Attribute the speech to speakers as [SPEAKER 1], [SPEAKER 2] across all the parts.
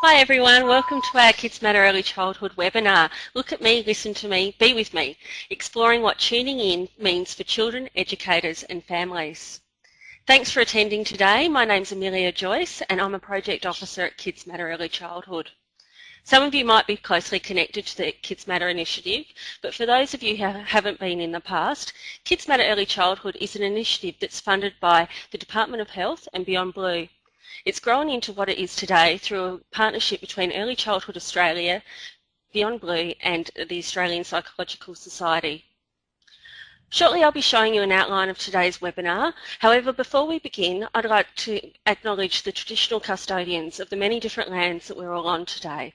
[SPEAKER 1] Hi everyone, welcome to our Kids Matter Early Childhood webinar. Look at me, listen to me, be with me, exploring what tuning in means for children, educators and families. Thanks for attending today. My name's Amelia Joyce and I'm a Project Officer at Kids Matter Early Childhood. Some of you might be closely connected to the Kids Matter initiative, but for those of you who haven't been in the past, Kids Matter Early Childhood is an initiative that's funded by the Department of Health and Beyond Blue. It's grown into what it is today through a partnership between Early Childhood Australia, Beyond Blue and the Australian Psychological Society. Shortly I'll be showing you an outline of today's webinar. However, before we begin, I'd like to acknowledge the traditional custodians of the many different lands that we're all on today.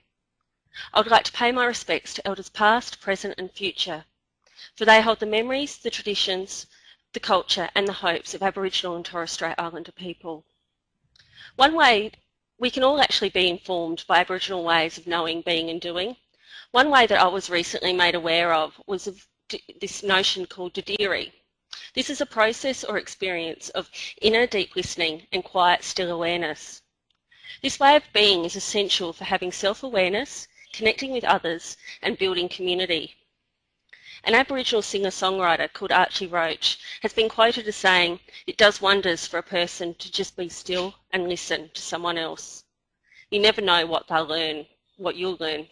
[SPEAKER 1] I would like to pay my respects to elders past, present and future, for they hold the memories, the traditions, the culture and the hopes of Aboriginal and Torres Strait Islander people. One way we can all actually be informed by Aboriginal ways of knowing, being and doing. One way that I was recently made aware of was of this notion called Dadiri. This is a process or experience of inner deep listening and quiet still awareness. This way of being is essential for having self-awareness, connecting with others and building community. An Aboriginal singer-songwriter called Archie Roach has been quoted as saying, "It does wonders for a person to just be still and listen to someone else. You never know what you'll learn.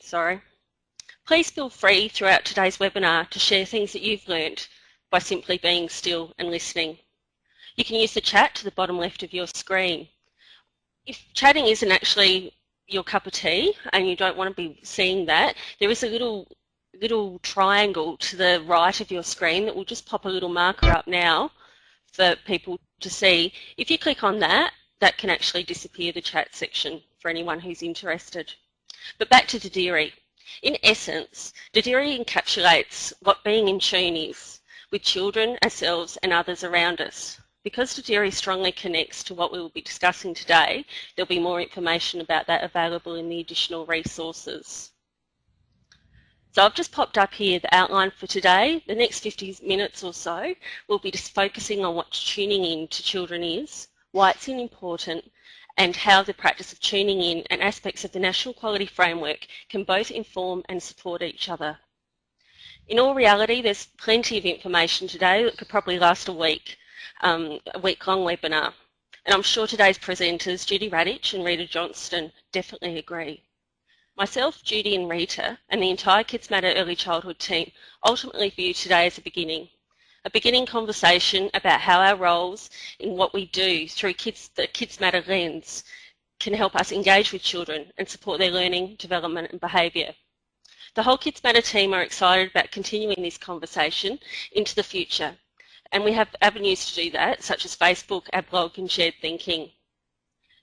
[SPEAKER 1] Please feel free throughout today's webinar to share things that you've learnt by simply being still and listening. You can use the chat to the bottom left of your screen. If chatting isn't actually your cup of tea and you don't want to be seeing that, there is a little triangle to the right of your screen that will just pop a little marker up now for people to see. If you click on that, that can actually disappear the chat section for anyone who's interested. But back to Dadiri. In essence, Dadiri encapsulates what being in tune is with children, ourselves and others around us. Because Dadiri strongly connects to what we will be discussing today, there'll be more information about that available in the additional resources. So I've just popped up here the outline for today. The next 50 minutes or so we'll be just focusing on what tuning in to children is, why it's important, and how the practice of tuning in and aspects of the National Quality Framework can both inform and support each other. In all reality, there's plenty of information today that could probably last a week-long webinar. And I'm sure today's presenters, Judy Radich and Rita Johnston, definitely agree. Myself, Judy and Rita, and the entire Kids Matter Early Childhood team ultimately view today as a beginning conversation about how our roles in what we do through the Kids Matter lens can help us engage with children and support their learning, development and behaviour. The whole Kids Matter team are excited about continuing this conversation into the future, and we have avenues to do that, such as Facebook, our blog and shared thinking.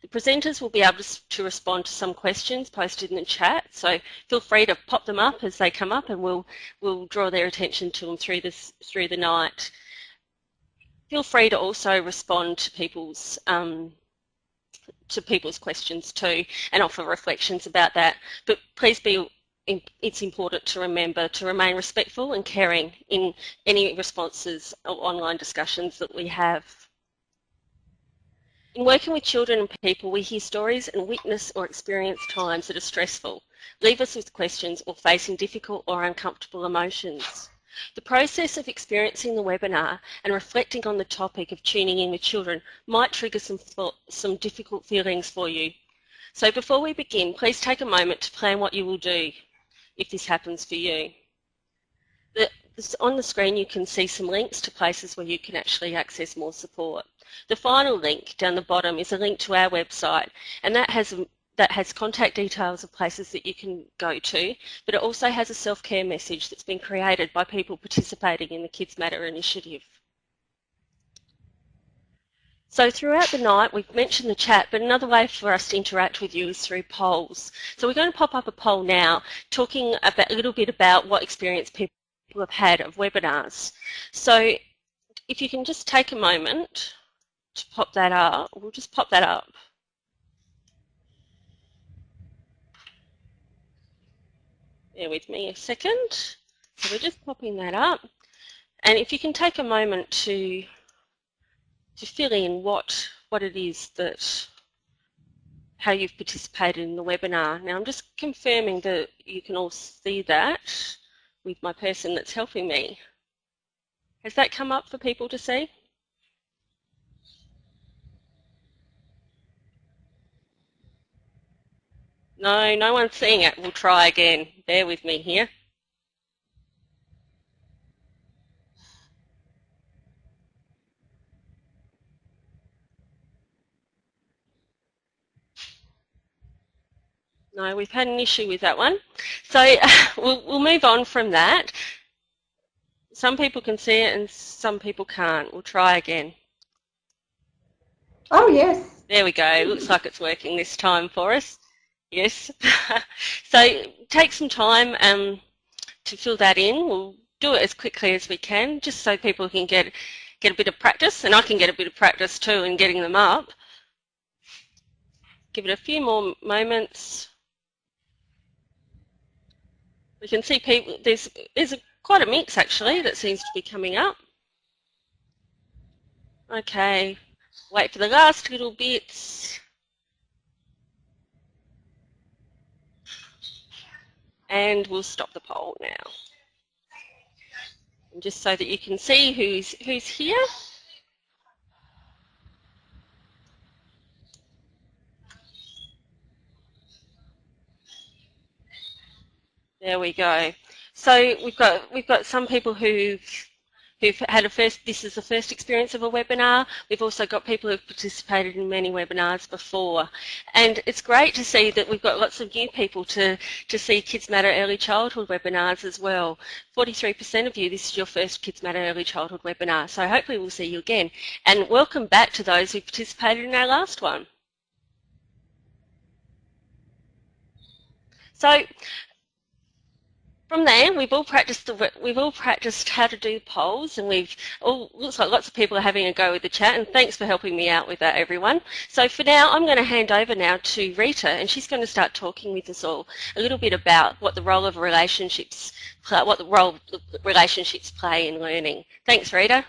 [SPEAKER 1] The presenters will be able to respond to some questions posted in the chat, so feel free to pop them up as they come up and we'll draw their attention to them through the night. Feel free to also respond to people's questions too and offer reflections about that, but please it's important to remember to remain respectful and caring in any responses or online discussions that we have. In working with children and people, we hear stories and witness or experience times that are stressful, leave us with questions or facing difficult or uncomfortable emotions. The process of experiencing the webinar and reflecting on the topic of tuning in with children might trigger some difficult feelings for you. So before we begin, please take a moment to plan what you will do if this happens for you. On the screen you can see some links to places where you can actually access more support. The final link down the bottom is a link to our website, and that has contact details of places that you can go to, but it also has a self-care message that's been created by people participating in the Kids Matter initiative. So throughout the night, we've mentioned the chat, but another way for us to interact with you is through polls. So we're going to pop up a poll now, talking a little bit about what experience people have had of webinars. So if you can just take a moment to pop that up, we'll just pop that up. Bear with me a second. So we're just popping that up. And if you can take a moment to fill in what it is that how you've participated in the webinar. Now I'm just confirming that you can all see that with my person that's helping me. Has that come up for people to see? No, no one's seeing it. We'll try again. Bear with me here. No, we've had an issue with that one. So we'll move on from that. Some people can see it and some people can't. We'll try again.
[SPEAKER 2] Oh, yes.
[SPEAKER 1] There we go. Looks like it's working this time for us. Yes. So take some time to fill that in. We'll do it as quickly as we can, just so people can get a bit of practice, and I can get a bit of practice too in getting them up. Give it a few more moments. We can see people, there's quite a mix actually that seems to be coming up. Okay, wait for the last little bits. And we'll stop the poll now. And just so that you can see who's here. There we go. So we've got some people who've had this is the first experience of a webinar. We've also got people who've participated in many webinars before. And it's great to see that we've got lots of new people to see Kids Matter Early Childhood webinars as well. 43% of you, this is your first Kids Matter Early Childhood webinar. So hopefully we'll see you again. And welcome back to those who participated in our last one. So from there, we've all practiced how to do polls, and looks like lots of people are having a go with the chat, and thanks for helping me out with that, everyone. So for now, I'm going to hand over now to Rita, and she's going to start talking with us all a little bit about what the role of relationships play in learning. Thanks, Rita.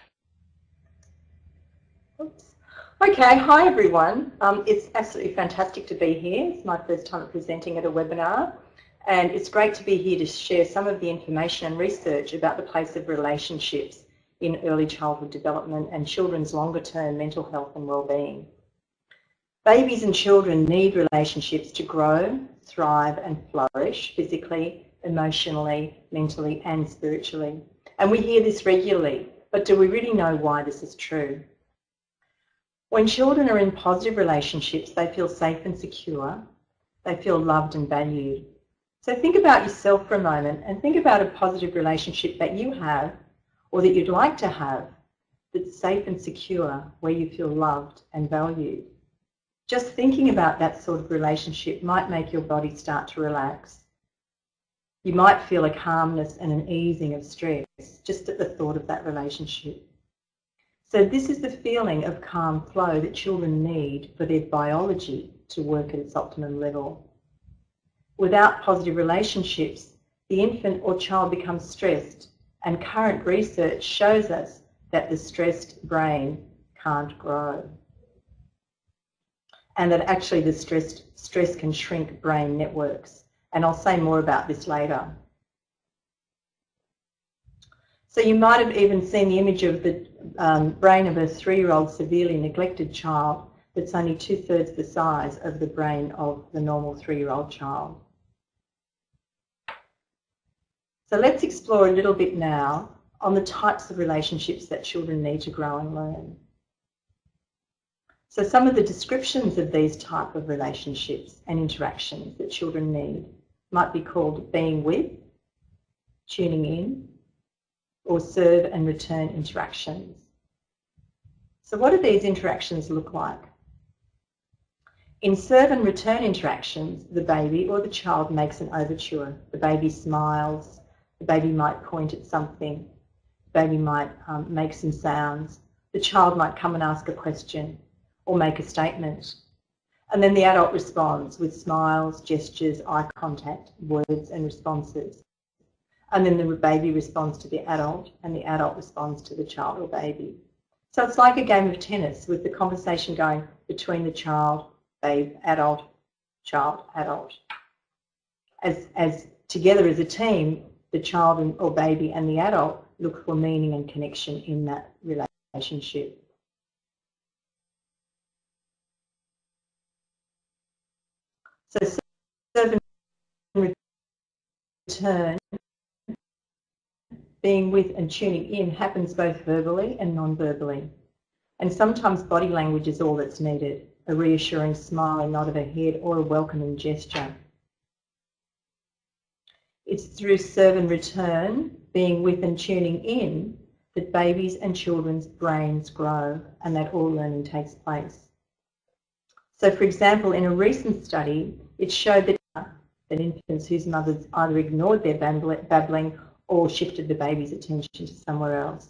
[SPEAKER 2] Okay, hi everyone. It's absolutely fantastic to be here. It's my first time presenting at a webinar. And it's great to be here to share some of the information and research about the place of relationships in early childhood development and children's longer-term mental health and well-being. Babies and children need relationships to grow, thrive and flourish physically, emotionally, mentally and spiritually. And we hear this regularly, but do we really know why this is true? When children are in positive relationships, they feel safe and secure, they feel loved and valued. So think about yourself for a moment and think about a positive relationship that you have or that you'd like to have that's safe and secure, where you feel loved and valued. Just thinking about that sort of relationship might make your body start to relax. You might feel a calmness and an easing of stress just at the thought of that relationship. So this is the feeling of calm flow that children need for their biology to work at its optimum level. Without positive relationships, the infant or child becomes stressed, and current research shows us that the stressed brain can't grow, and that actually the stress can shrink brain networks. And I'll say more about this later. So you might have even seen the image of the brain of a 3-year-old severely neglected child that's only 2/3 the size of the brain of the normal 3-year-old child. So let's explore a little bit now on the types of relationships that children need to grow and learn. So some of the descriptions of these type of relationships and interactions that children need might be called being with, tuning in, or serve and return interactions. So what do these interactions look like? In serve and return interactions, the baby or the child makes an overture. The baby smiles, the baby might point at something, the baby might make some sounds, the child might come and ask a question or make a statement. And then the adult responds with smiles, gestures, eye contact, words and responses. And then the baby responds to the adult and the adult responds to the child or baby. So it's like a game of tennis with the conversation going between the child, babe, adult child, adult. As together as a team, the child or baby and the adult look for meaning and connection in that relationship. So serve and return, being with and tuning in, happens both verbally and non-verbally. And sometimes body language is all that's needed, a reassuring smile, a nod of a head, or a welcoming gesture. It's through serve and return, being with and tuning in, that babies and children's brains grow and that all learning takes place. So, for example, in a recent study, it showed that infants whose mothers either ignored their babbling or shifted the baby's attention to somewhere else.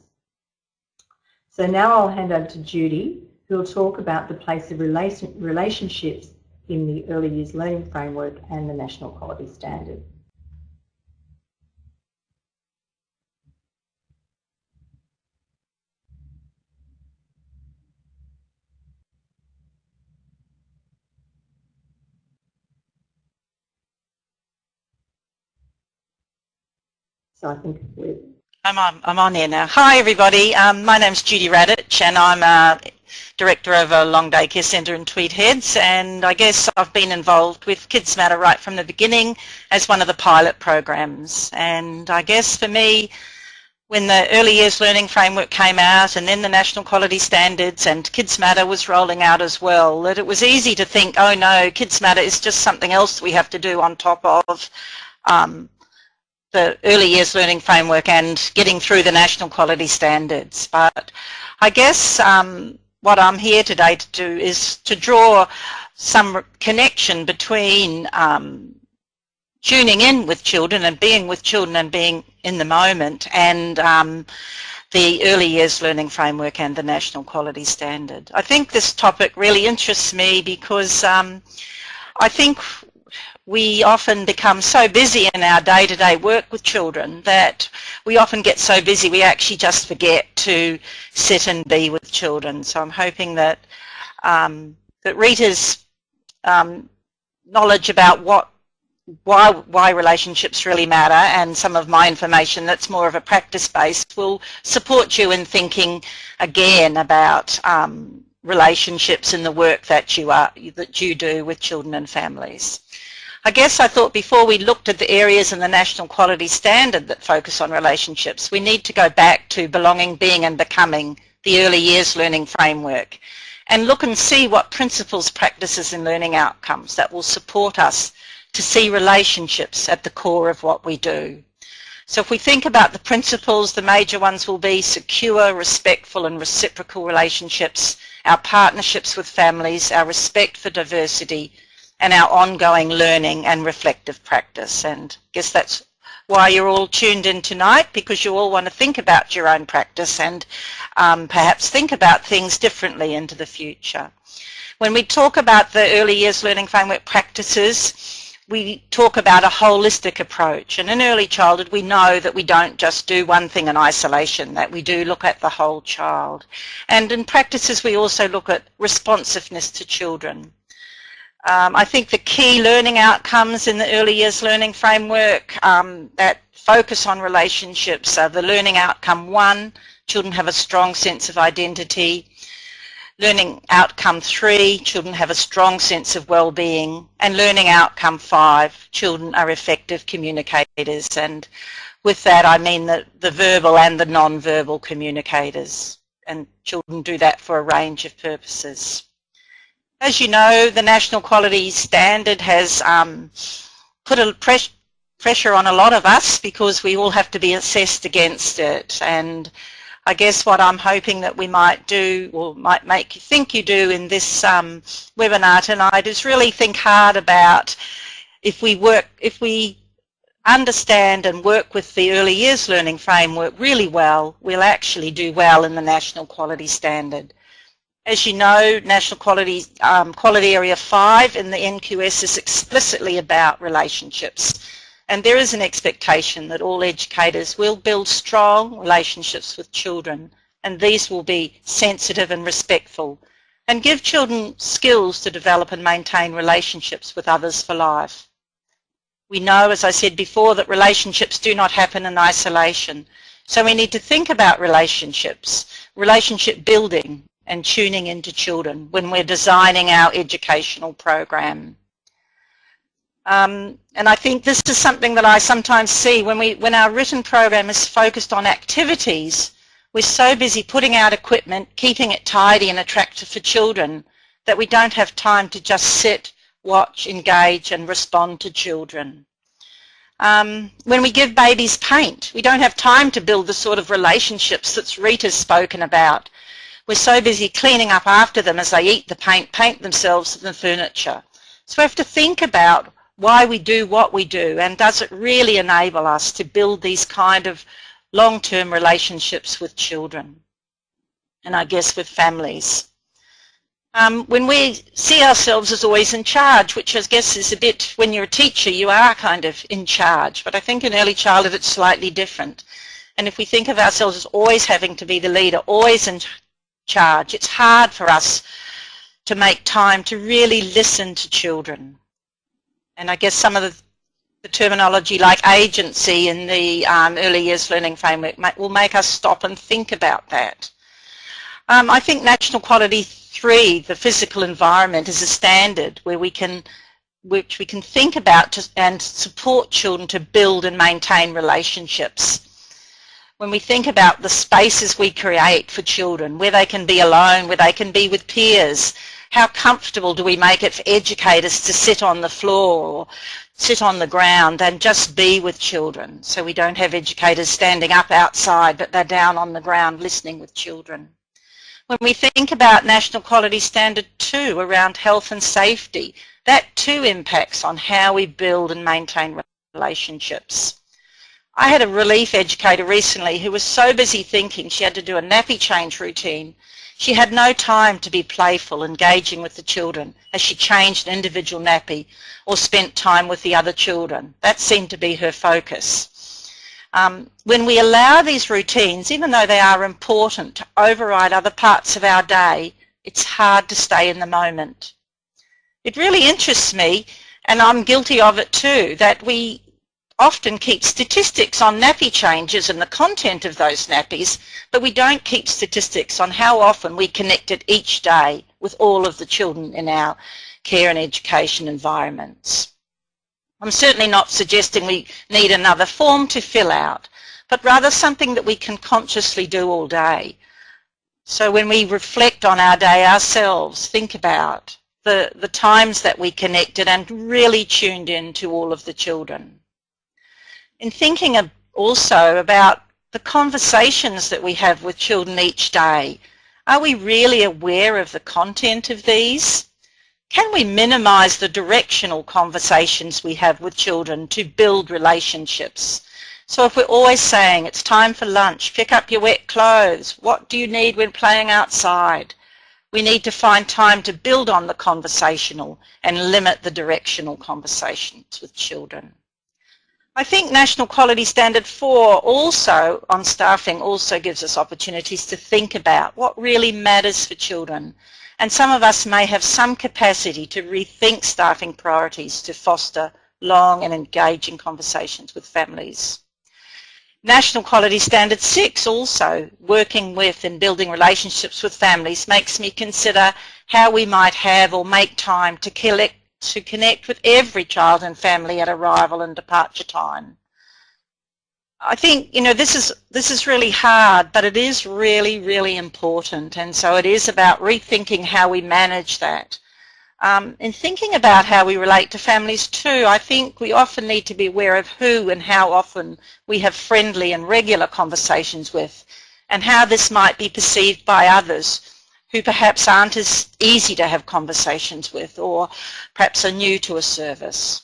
[SPEAKER 2] So now I'll hand over to Judy, who will talk about the place of relationships in the Early Years Learning Framework and the National Quality Standard. So I think
[SPEAKER 3] I'm on here now. Hi everybody, my name's Judy Radich and I'm a Director of a long day care centre in Tweed Heads, and I guess I've been involved with Kids Matter right from the beginning as one of the pilot programs. And I guess for me, when the Early Years Learning Framework came out and then the National Quality Standards and Kids Matter was rolling out as well, that it was easy to think, oh no, Kids Matter is just something else we have to do on top of the Early Years Learning Framework and getting through the National Quality Standards. But I guess what I'm here today to do is to draw some connection between tuning in with children and being with children and being in the moment and the Early Years Learning Framework and the National Quality Standard. I think this topic really interests me because I think we often become so busy in our day-to-day work with children that we often get so busy we actually just forget to sit and be with children. So I'm hoping that that Rita's knowledge about why relationships really matter and some of my information that's more of a practice based will support you in thinking again about relationships in the work that you do with children and families. I guess I thought before we looked at the areas in the National Quality Standard that focus on relationships, we need to go back to belonging, being and becoming, the Early Years Learning Framework, and look and see what principles, practices and learning outcomes that will support us to see relationships at the core of what we do. So if we think about the principles, the major ones will be secure, respectful and reciprocal relationships, our partnerships with families, our respect for diversity, and our ongoing learning and reflective practice. And I guess that's why you're all tuned in tonight, because you all want to think about your own practice and perhaps think about things differently into the future. When we talk about the Early Years Learning Framework practices, we talk about a holistic approach. And in early childhood, we know that we don't just do one thing in isolation, that we do look at the whole child. And in practices, we also look at responsiveness to children. I think the key learning outcomes in the Early Years Learning Framework that focus on relationships are the learning outcome 1, children have a strong sense of identity. Learning outcome 3, children have a strong sense of well-being. And learning outcome 5, children are effective communicators. And with that I mean the verbal and the non-verbal communicators. And children do that for a range of purposes. As you know, the National Quality Standard has put a pressure on a lot of us because we all have to be assessed against it. And I guess what I'm hoping that we might do, or might make you think you do in this webinar tonight, is really think hard about if we understand and work with the Early Years Learning Framework really well, we'll actually do well in the National Quality Standard. As you know, National Quality Area 5 in the NQS is explicitly about relationships. And there is an expectation that all educators will build strong relationships with children, and these will be sensitive and respectful and give children skills to develop and maintain relationships with others for life. We know, as I said before, that relationships do not happen in isolation. So we need to think about relationships, relationship building and tuning into children when we're designing our educational program. And I think this is something that I sometimes see when our written program is focused on activities. We're so busy putting out equipment, keeping it tidy and attractive for children that we don't have time to just sit, watch, engage and respond to children. When we give babies paint, we don't have time to build the sort of relationships that Rita's spoken about. We're so busy cleaning up after them as they eat the paint themselves and the furniture. So we have to think about why we do what we do, and does it really enable us to build these kind of long-term relationships with children and I guess with families. When we see ourselves as always in charge, which I guess is a bit, when you're a teacher you are kind of in charge, but I think in early childhood it's slightly different. And if we think of ourselves as always having to be the leader, always in charge, it's hard for us to make time to really listen to children. And I guess some of the terminology like agency in the early years learning framework will make us stop and think about that. I think National Quality 3, the physical environment, is a standard which we can think about and support children to build and maintain relationships. When we think about the spaces we create for children, where they can be alone, where they can be with peers, how comfortable do we make it for educators to sit on the floor or sit on the ground and just be with children, so we don't have educators standing up outside but they're down on the ground listening with children. When we think about National Quality Standard 2 around health and safety, that too impacts on how we build and maintain relationships. I had a relief educator recently who was so busy thinking she had to do a nappy change routine. She had no time to be playful, engaging with the children as she changed an individual nappy or spent time with the other children. That seemed to be her focus. When we allow these routines, even though they are important, to override other parts of our day, it's hard to stay in the moment. It really interests me, and I'm guilty of it too, that we often keep statistics on nappy changes and the content of those nappies, but we don't keep statistics on how often we connected each day with all of the children in our care and education environments. I'm certainly not suggesting we need another form to fill out, but rather something that we can consciously do all day. So when we reflect on our day ourselves, think about the times that we connected and really tuned in to all of the children. In thinking also about the conversations that we have with children each day, are we really aware of the content of these? Can we minimise the directional conversations we have with children to build relationships? So if we're always saying, it's time for lunch, pick up your wet clothes, what do you need when playing outside? We need to find time to build on the conversational and limit the directional conversations with children. I think National Quality Standard 4 also on staffing also gives us opportunities to think about what really matters for children. And some of us may have some capacity to rethink staffing priorities to foster long and engaging conversations with families. National Quality Standard 6 also, working with and building relationships with families, makes me consider how we might have or make time to connect with every child and family at arrival and departure time. I think, this is really hard, but it is really, really important, and so it is about rethinking how we manage that. In thinking about how we relate to families too, I think we often need to be aware of who and how often we have friendly and regular conversations with, and how this might be perceived by others who perhaps aren't as easy to have conversations with or perhaps are new to a service.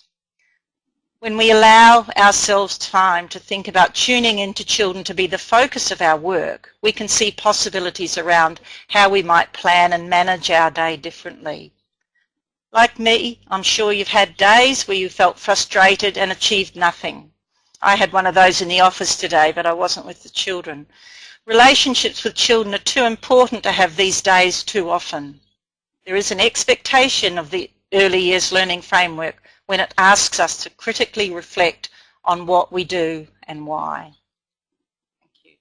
[SPEAKER 3] When we allow ourselves time to think about tuning into children to be the focus of our work, we can see possibilities around how we might plan and manage our day differently. Like me, I'm sure you've had days where you felt frustrated and achieved nothing. I had one of those in the office today, but I wasn't with the children. Relationships with children are too important to have these days too often. There is an expectation of the early years learning framework when it asks us to critically reflect on what we do and why. Thank you.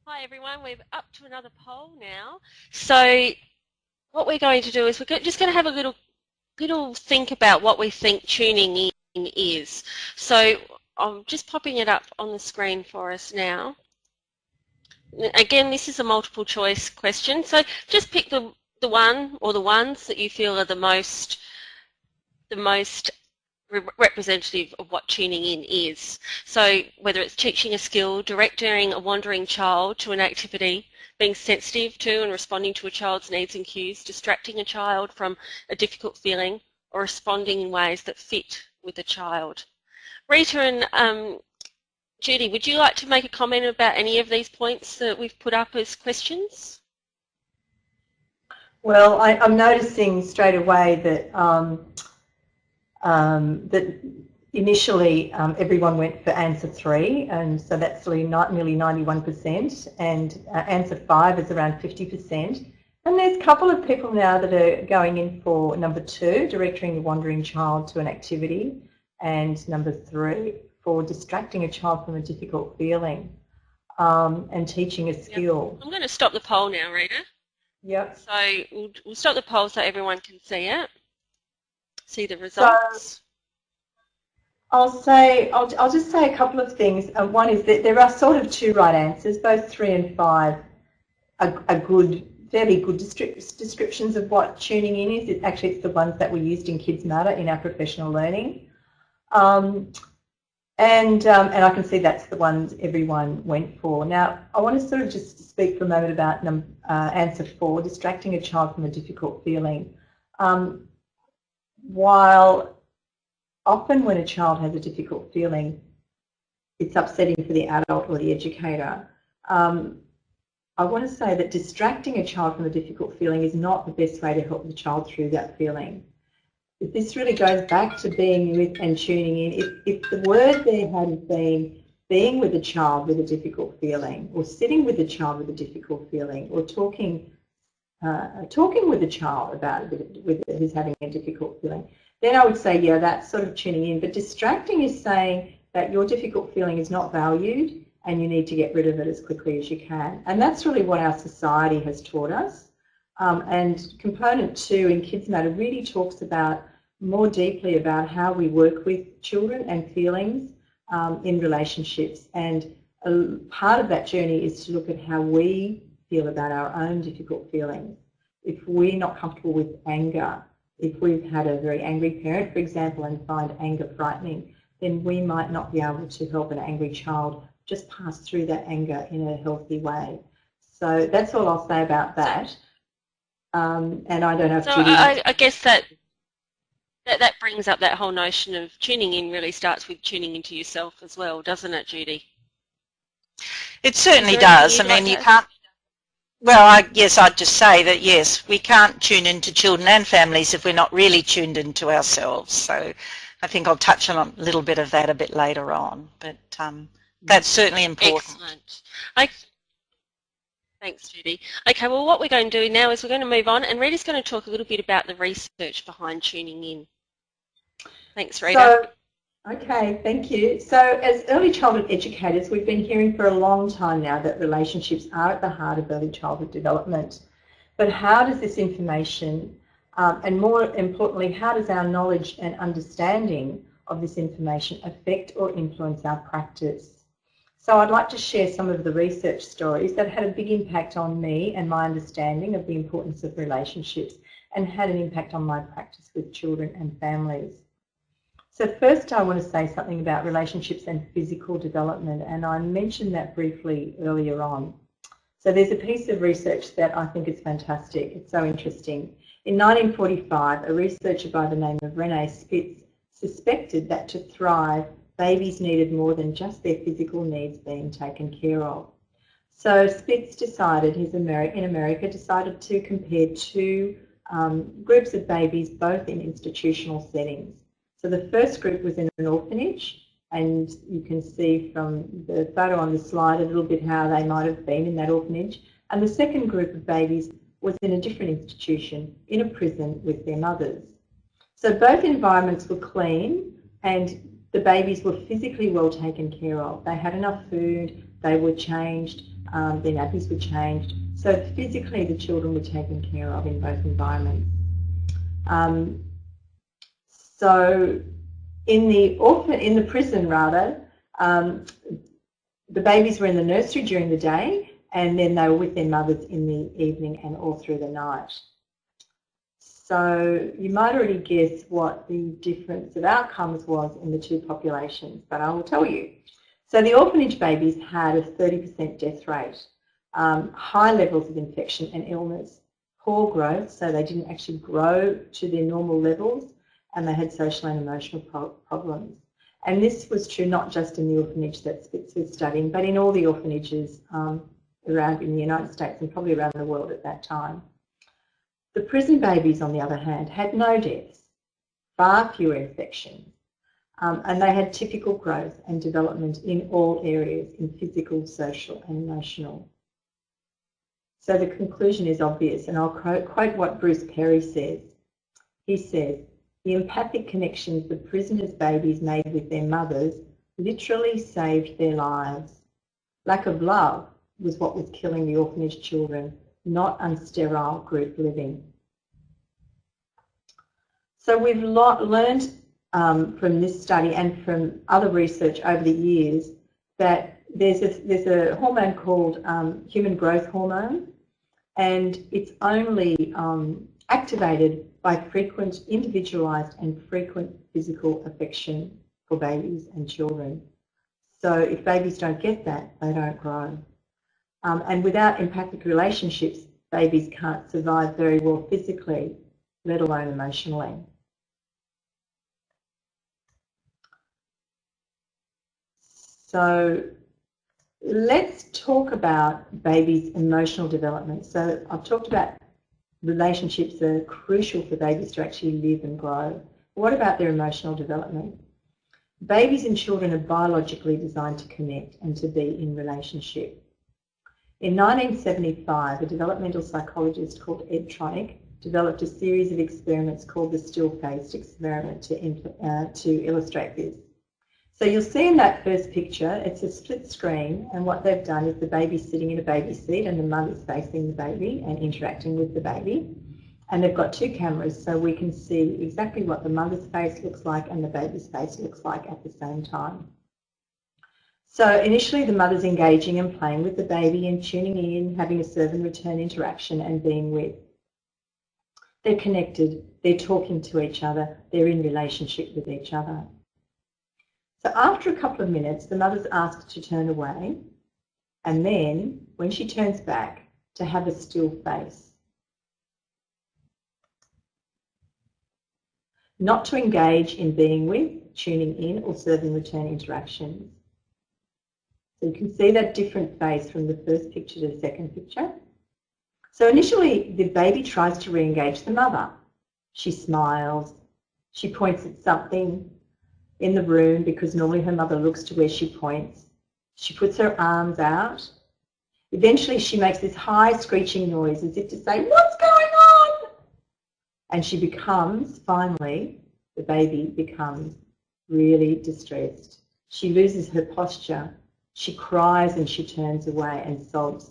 [SPEAKER 1] Hi everyone, we're up to another poll now. So what we're going to do is we're just going to have a little think about what we think tuning in is. So I'm just popping it up on the screen for us now. Again, this is a multiple choice question, so just pick the one or the ones that you feel are the most representative of what tuning in is. So whether it's teaching a skill, directing a wandering child to an activity, being sensitive to and responding to a child's needs and cues, distracting a child from a difficult feeling, or responding in ways that fit with the child. Rita and Judy, would you like to make a comment about any of these points that we've put up as questions?
[SPEAKER 2] Well, I'm noticing straight away that that initially everyone went for answer 3, and so that's nearly 91%, and answer 5 is around 50%. And there's a couple of people now that are going in for number 2, directing a wandering child to an activity, and number 3 for distracting a child from a difficult feeling and teaching a skill.
[SPEAKER 1] Yep. I'm going to stop the poll now, Rita.
[SPEAKER 2] Yep.
[SPEAKER 1] So we'll stop the poll so everyone can see it. See the results.
[SPEAKER 2] So I'll just say a couple of things. One is that there are sort of 2 right answers. Both 3 and 5 are good, fairly good descriptions of what tuning in is. It's the ones that were used in Kids Matter in our professional learning. And I can see that's the ones everyone went for. Now, I want to sort of just speak for a moment about answer 4, distracting a child from a difficult feeling. While often when a child has a difficult feeling, it's upsetting for the adult or the educator, I want to say that distracting a child from a difficult feeling is not the best way to help the child through that feeling. This really goes back to being with and tuning in. If the word there had been being with a child with a difficult feeling, or sitting with a child with a difficult feeling, or talking with a child about who's having a difficult feeling, then I would say, yeah, that's sort of tuning in. But distracting is saying that your difficult feeling is not valued and you need to get rid of it as quickly as you can. And that's really what our society has taught us. And component 2 in Kids Matter really talks about more deeply about how we work with children and feelings in relationships. And a part of that journey is to look at how we feel about our own difficult feelings. If we're not comfortable with anger, if we've had a very angry parent, for example, and find anger frightening, then we might not be able to help an angry child just pass through that anger in a healthy way. So that's all I'll say about that. And I don't know if
[SPEAKER 1] so
[SPEAKER 2] Judy...
[SPEAKER 1] I guess that brings up that whole notion of tuning in really starts with tuning into yourself as well, doesn't it, Judy?
[SPEAKER 3] It certainly does. I mean, you can't... Well, yes, I'd just say that, yes, we can't tune into children and families if we're not really tuned into ourselves. So I think I'll touch on a little bit of that a bit later on. But that's certainly important.
[SPEAKER 1] Excellent. Thanks, Judy. Okay, well, what we're going to do now is we're going to move on, and Rita's going to talk a little bit about the research behind tuning in. Thanks, Rita.
[SPEAKER 2] Okay, thank you. So as early childhood educators, we've been hearing for a long time now that relationships are at the heart of early childhood development. But how does this information, and more importantly, how does our knowledge and understanding of this information affect or influence our practice? So I'd like to share some of the research stories that had a big impact on me and my understanding of the importance of relationships and had an impact on my practice with children and families. So first I want to say something about relationships and physical development, and I mentioned that briefly earlier on. So there's a piece of research that I think is fantastic. It's so interesting. In 1945, a researcher by the name of Rene Spitz suspected that to thrive, babies needed more than just their physical needs being taken care of. So Spitz decided, in America, decided to compare 2 groups of babies, both in institutional settings. So the first group was in an orphanage and you can see from the photo on the slide a little bit how they might have been in that orphanage. And the second group of babies was in a different institution, in a prison with their mothers. So both environments were clean and the babies were physically well taken care of. They had enough food, they were changed, their nappies were changed. So physically the children were taken care of in both environments. So in the prison rather, the babies were in the nursery during the day and then they were with their mothers in the evening and all through the night. So you might already guess what the difference of outcomes was in the two populations, but I will tell you. So the orphanage babies had a 30% death rate, high levels of infection and illness, poor growth, so they didn't actually grow to their normal levels, and they had social and emotional problems. And this was true not just in the orphanage that Spitz was studying, but in all the orphanages around in the United States and probably around the world at that time. The prison babies, on the other hand, had no deaths, far fewer infections, and they had typical growth and development in all areas, in physical, social and emotional. So the conclusion is obvious, and I'll quote what Bruce Perry says. He says, "The empathic connections the prisoners' babies made with their mothers literally saved their lives. Lack of love was what was killing the orphanage children, not unsterile group living." So we've learned from this study and from other research over the years that there's a hormone called human growth hormone, and it's only activated by frequent, individualised and frequent physical affection for babies and children. So if babies don't get that, they don't grow. And without empathic relationships, babies can't survive very well physically, let alone emotionally. So let's talk about babies' emotional development. So I've talked about relationships that are crucial for babies to actually live and grow. What about their emotional development? Babies and children are biologically designed to connect and to be in relationship. In 1975, a developmental psychologist called Ed Tronick developed a series of experiments called the still-faced experiment to illustrate this. So you'll see in that first picture, it's a split screen, and what they've done is the baby's sitting in a baby seat and the mother's facing the baby and interacting with the baby. And they've got two cameras so we can see exactly what the mother's face looks like and the baby's face looks like at the same time. So initially the mother's engaging and playing with the baby and tuning in, having a serve and return interaction and being with. They're connected, they're talking to each other, they're in relationship with each other. So after a couple of minutes, the mother's asked to turn away, and then, when she turns back, to have a still face. Not to engage in being with, tuning in, or serving return interactions. So you can see that different face from the first picture to the second picture. So initially, the baby tries to re-engage the mother. She smiles, she points at something in the room because normally her mother looks to where she points. She puts her arms out. Eventually she makes this high screeching noise as if to say, "What's going on?" And she becomes, finally, the baby becomes really distressed. She loses her posture. She cries and she turns away and sobs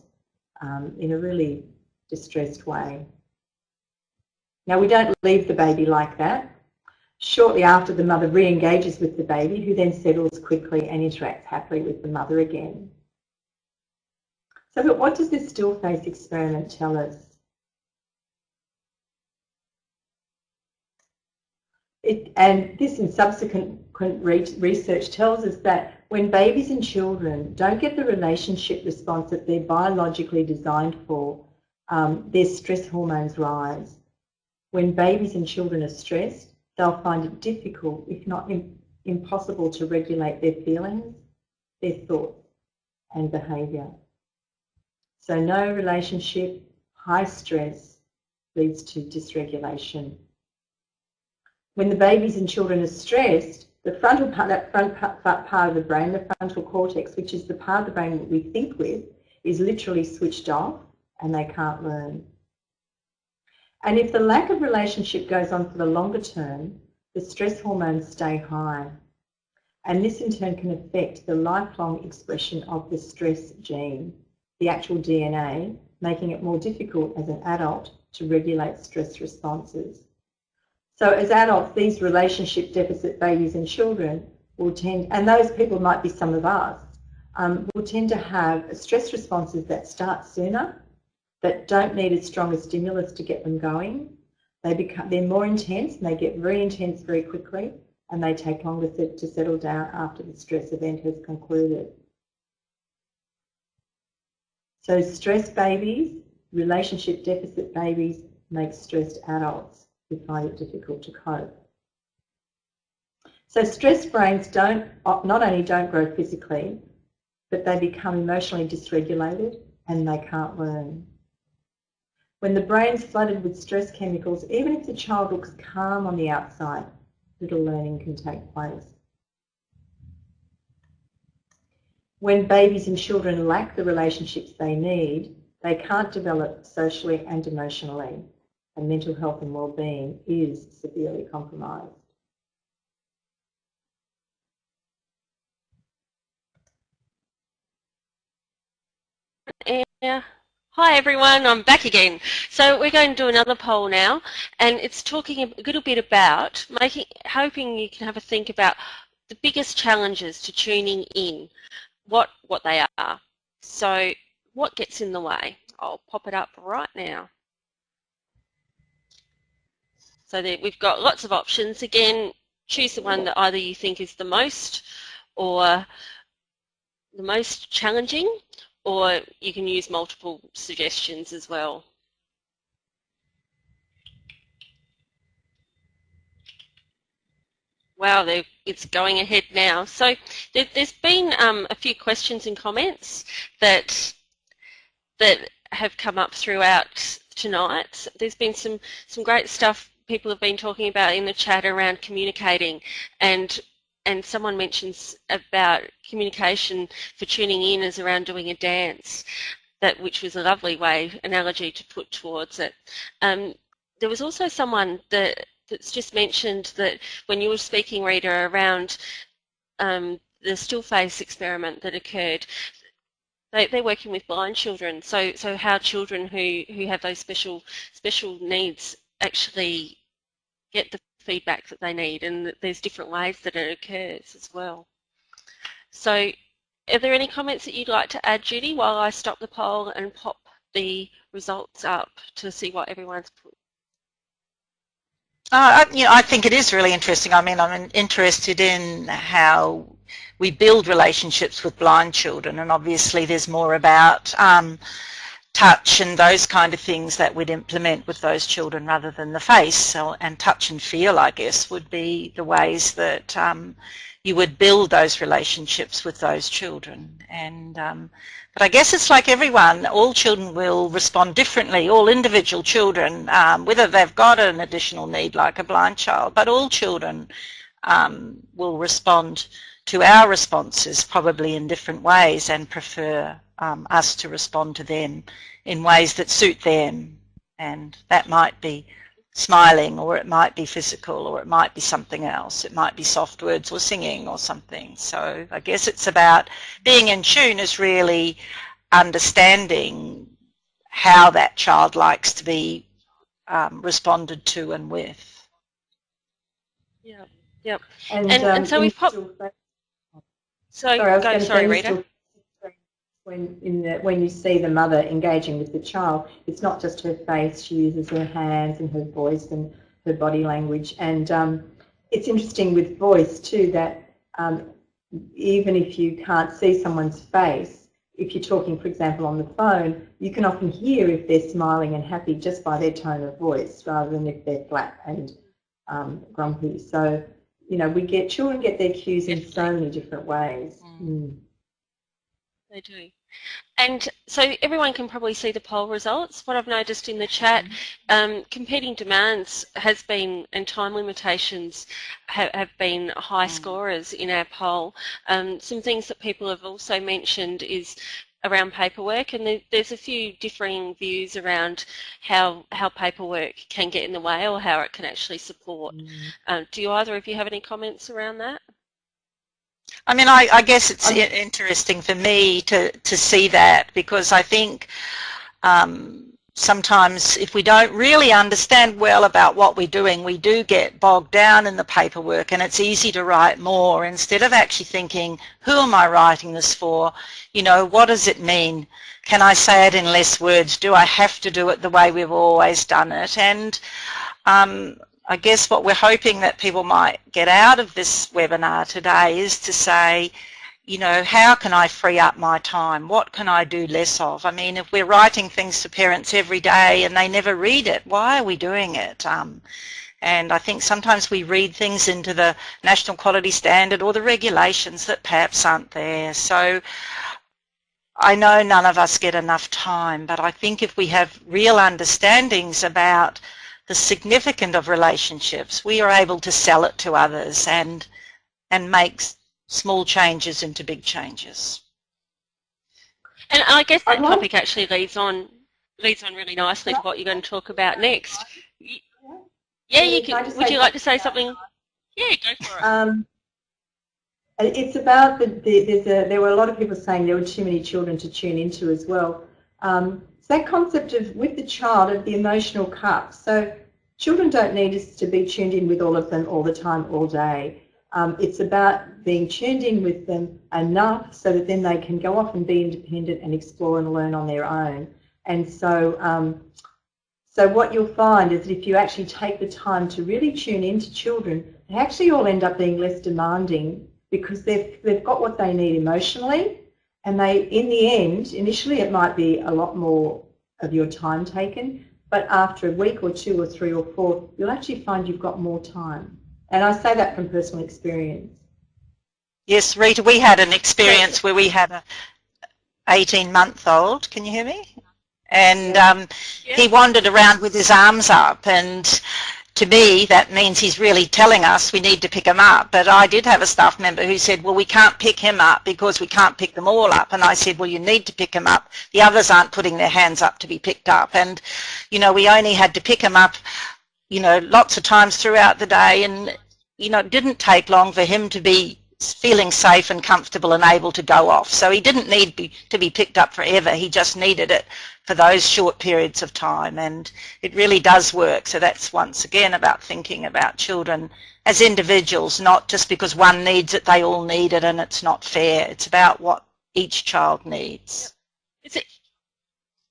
[SPEAKER 2] in a really distressed way. Now we don't leave the baby like that. Shortly after, the mother re-engages with the baby, who then settles quickly and interacts happily with the mother again. So, but what does this still face experiment tell us? And this and subsequent research tells us that when babies and children don't get the relationship response that they're biologically designed for, their stress hormones rise. When babies and children are stressed, they'll find it difficult, if not impossible, to regulate their feelings, their thoughts and behaviour. So no relationship, high stress leads to dysregulation. When the babies and children are stressed, The frontal part, that front part of the brain, the frontal cortex, which is the part of the brain that we think with, is literally switched off and they can't learn. And if the lack of relationship goes on for the longer term, the stress hormones stay high. And this in turn can affect the lifelong expression of the stress gene, the actual DNA, making it more difficult as an adult to regulate stress responses. So as adults, these relationship deficit babies and children will tend, and those people might be some of us, will tend to have stress responses that start sooner, that don't need as strong a stimulus to get them going. They're more intense and they get very intense very quickly, and they take longer to settle down after the stress event has concluded. So stress babies, relationship deficit babies, make stressed adults who find it difficult to cope. So stressed brains not only don't grow physically, but they become emotionally dysregulated and they can't learn. When the brain's flooded with stress chemicals, even if the child looks calm on the outside, little learning can take place. When babies and children lack the relationships they need, they can't develop socially and emotionally, and mental health and well-being is severely compromised.
[SPEAKER 1] Yeah. Hi everyone, I'm back again. So we're going to do another poll now, and it's talking a little bit about hoping you can have a think about the biggest challenges to tuning in, what they are. So what gets in the way? I'll pop it up right now. So we've got lots of options. Again, choose the one that either you think is the most challenging, or you can use multiple suggestions as well. Wow, it's going ahead now. So there's been a few questions and comments that have come up throughout tonight. There's been some great stuff people have been talking about in the chat around communicating, and someone mentions about communication for tuning in as around doing a dance, which was a lovely analogy to put towards it. There was also someone that's just mentioned that when you were speaking, Rita, around the still face experiment that occurred, they're working with blind children, so how children who have those special needs actually get the feedback that they need, and that there's different ways that it occurs as well. So are there any comments that you'd like to add, Judy, while I stop the poll and pop the results up to see what everyone's put?
[SPEAKER 3] I think it is really interesting. I mean, I'm interested in how we build relationships with blind children, and obviously there's more about touch and those kind of things that we'd implement with those children rather than the face. So, and touch and feel, I guess, would be the ways that you would build those relationships with those children. And but I guess it's like everyone, all children will respond differently, all individual children, whether they've got an additional need like a blind child, but all children will respond to our responses probably in different ways and prefer us to respond to them in ways that suit them. And that might be smiling, or it might be physical, or it might be something else. It might be soft words or singing or something. So I guess it's about being in tune, is really understanding how that child likes to be responded to and with.
[SPEAKER 1] Yeah, yep.
[SPEAKER 2] And
[SPEAKER 1] so we've popped... Sorry, Rita.
[SPEAKER 2] When you see the mother engaging with the child, it's not just her face. She uses her hands and her voice and her body language. And it's interesting with voice too that even if you can't see someone's face, if you're talking, for example, on the phone, you can often hear if they're smiling and happy just by their tone of voice, rather than if they're flat and grumpy. So, you know, children get their cues in so many different ways.
[SPEAKER 1] They do. And so everyone can probably see the poll results. What I've noticed in the chat, competing demands has been, and time limitations have been high scorers in our poll. Some things that people have also mentioned is around paperwork, and there's a few differing views around how paperwork can get in the way or how it can actually support. Do either of you have any comments around that?
[SPEAKER 3] I mean, I guess it's interesting for me to see that, because I think sometimes if we don't really understand well about what we're doing, we do get bogged down in the paperwork, and it's easy to write more instead of actually thinking, who am I writing this for? You know, what does it mean? Can I say it in less words? Do I have to do it the way we've always done it? And I guess what we're hoping that people might get out of this webinar today is to say, you know, how can I free up my time? What can I do less of? I mean, if we're writing things to parents every day and they never read it, why are we doing it? And I think sometimes we read things into the National Quality Standard or the regulations that perhaps aren't there. So I know none of us get enough time, but I think if we have real understandings about the significance of relationships, we are able to sell it to others and make small changes into big changes.
[SPEAKER 1] And I guess that topic actually leads on really nicely to what you're going to talk about next. Yeah, you can. Would you like to say something? Yeah, go for it.
[SPEAKER 2] It's about there were a lot of people saying there were too many children to tune into as well. So that concept of, with the child, of the emotional cup. So children don't need us to be tuned in with all of them all the time, all day. It's about being tuned in with them enough so that then they can go off and be independent and explore and learn on their own. And so, so what you'll find is that if you actually take the time to really tune into children, they actually all end up being less demanding because they've got what they need emotionally. And they, in the end, initially it might be a lot more of your time taken, but after a week or 2 or 3 or 4, you'll actually find you've got more time. And I say that from personal experience.
[SPEAKER 3] Yes, Rita, we had an experience where we had a 18-month-old, can you hear me? And he wandered around with his arms up, and to me that means he's really telling us we need to pick him up. But I did have a staff member who said, well, we can't pick him up because we can't pick them all up. And I said, well, you need to pick him up. The others aren't putting their hands up to be picked up. And, you know, we only had to pick him up, you know, lots of times throughout the day. And, you know, it didn't take long for him to be feeling safe and comfortable and able to go off. So he didn't need to be picked up forever. He just needed it for those short periods of time, and it really does work. So that's once again about thinking about children as individuals, not just because one needs it, they all need it, and it's not fair. It's about what each child needs.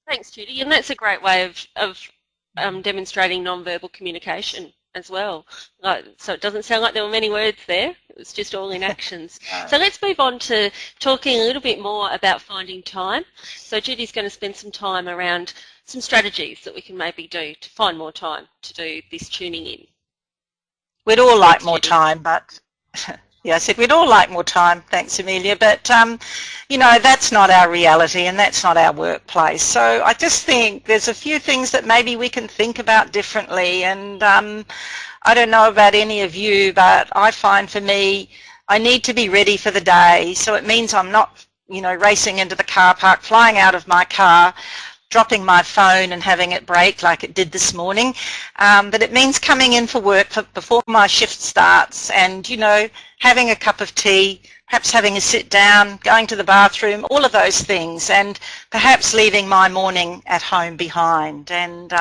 [SPEAKER 1] Thanks, Judy, and that's a great way of demonstrating non-verbal communication as well. So it doesn't sound like there were many words there. It was just all in actions. So let's move on to talking a little bit more about finding time. So Judy's going to spend some time around some strategies that we can maybe do to find more time to do this tuning in.
[SPEAKER 3] We'd all like more time, but yeah, I said we'd all like more time. Thanks, Amelia. But, you know, that's not our reality and that's not our workplace. So I just think there's a few things that maybe we can think about differently. And I don't know about any of you, but I find for me, I need to be ready for the day. So it means I'm not, you know, racing into the car park, flying out of my car, dropping my phone and having it break like it did this morning. But it means coming in for work before my shift starts and, you know, having a cup of tea, perhaps having a sit down, going to the bathroom, all of those things, and perhaps leaving my morning at home behind. And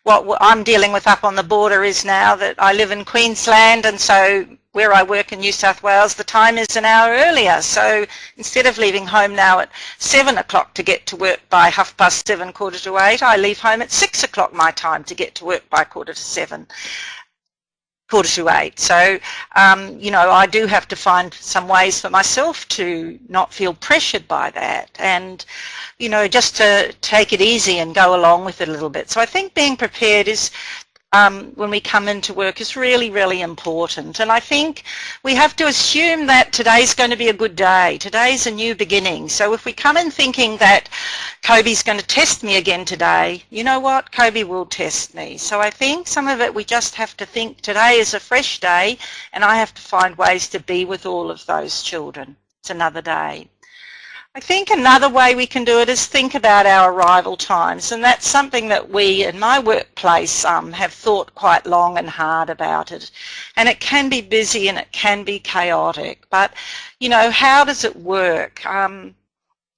[SPEAKER 3] what I'm dealing with up on the border is now that I live in Queensland, and so where I work in New South Wales, the time is an hour earlier. So instead of leaving home now at 7 o'clock to get to work by 7:30, 7:45, I leave home at 6 o'clock my time to get to work by 7:45, 7:45. So, you know, I do have to find some ways for myself to not feel pressured by that and, you know, just to take it easy and go along with it a little bit. So I think being prepared is, when we come into work is really, really important. And I think we have to assume that today's going to be a good day. Today's a new beginning. So if we come in thinking that Kobe's going to test me again today, you know what? Kobe will test me. So I think some of it we just have to think today is a fresh day, and I have to find ways to be with all of those children. It's another day. I think another way we can do it is think about our arrival times, and that's something that we in my workplace have thought quite long and hard about it. And it can be busy and it can be chaotic, but you know, how does it work?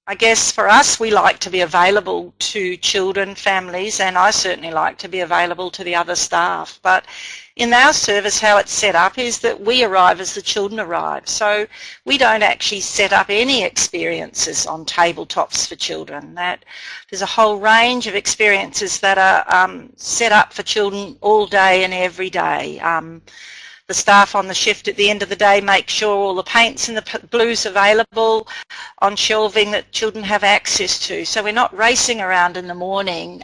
[SPEAKER 3] I guess for us, we like to be available to children, families, and I certainly like to be available to the other staff. But in our service, how it's set up is that we arrive as the children arrive. So we don't actually set up any experiences on tabletops for children. That there's a whole range of experiences that are set up for children all day and every day. The staff on the shift at the end of the day make sure all the paints and the blues available on shelving that children have access to. So we're not racing around in the morning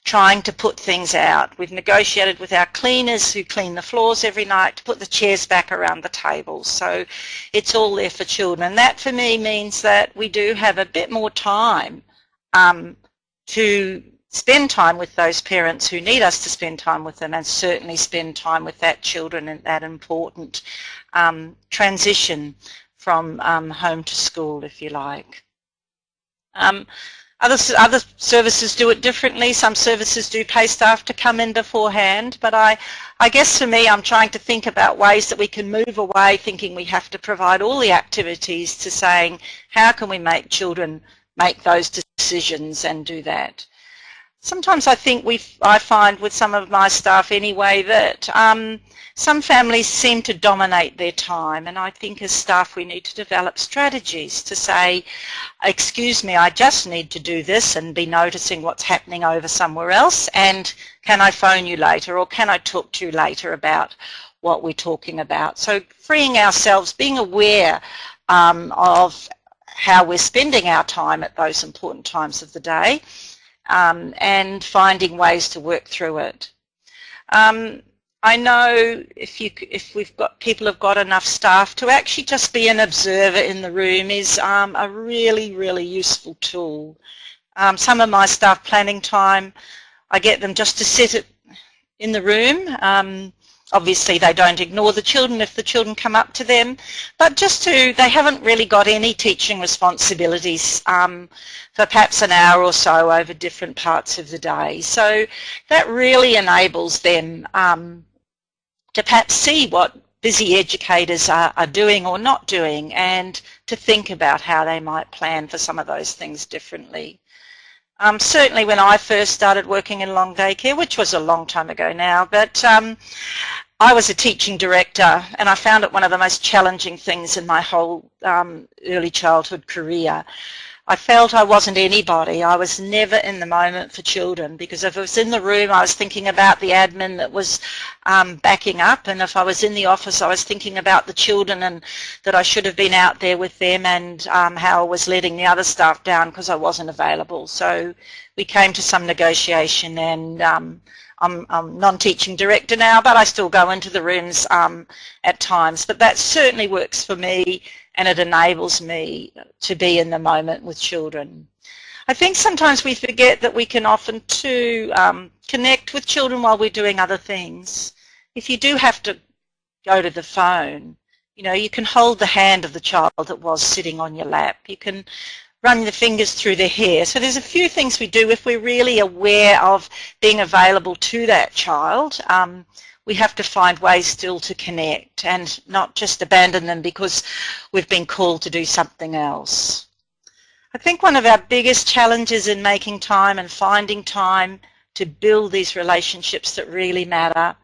[SPEAKER 3] trying to put things out. We've negotiated with our cleaners who clean the floors every night to put the chairs back around the tables. So it's all there for children. And that for me means that we do have a bit more time to spend time with those parents who need us to spend time with them, and certainly spend time with that children in that important transition from home to school, if you like. Other services do it differently. Some services do pay staff to come in beforehand, but I guess for me I'm trying to think about ways that we can move away thinking we have to provide all the activities to saying how can we make children make those decisions and do that. Sometimes I think I find with some of my staff anyway that some families seem to dominate their time, and I think as staff we need to develop strategies to say, excuse me, I just need to do this and be noticing what's happening over somewhere else, and can I phone you later, or can I talk to you later about what we're talking about. So freeing ourselves, being aware of how we're spending our time at those important times of the day. And finding ways to work through it. I know if we've got people have got enough staff to actually just be an observer in the room is a really, really useful tool. Some of my staff planning time, I get them just to sit in the room. Obviously they don't ignore the children if the children come up to them, but just they haven't really got any teaching responsibilities for perhaps an hour or so over different parts of the day. So that really enables them to perhaps see what busy educators are doing or not doing, and to think about how they might plan for some of those things differently. Certainly when I first started working in long day care, which was a long time ago now, but I was a teaching director, and I found it one of the most challenging things in my whole early childhood career. I felt I wasn't anybody. I was never in the moment for children, because if I was in the room I was thinking about the admin that was backing up, and if I was in the office I was thinking about the children and that I should have been out there with them, and how I was letting the other staff down because I wasn't available. So we came to some negotiation, and I'm non-teaching director now, but I still go into the rooms at times. But that certainly works for me, and it enables me to be in the moment with children. I think sometimes we forget that we can often too connect with children while we're doing other things. If you do have to go to the phone, you know, you can hold the hand of the child that was sitting on your lap. You can run the fingers through their hair. So there's a few things we do if we're really aware of being available to that child. We have to find ways still to connect and not just abandon them because we've been called to do something else. I think one of our biggest challenges in making time and finding time to build these relationships that really matter,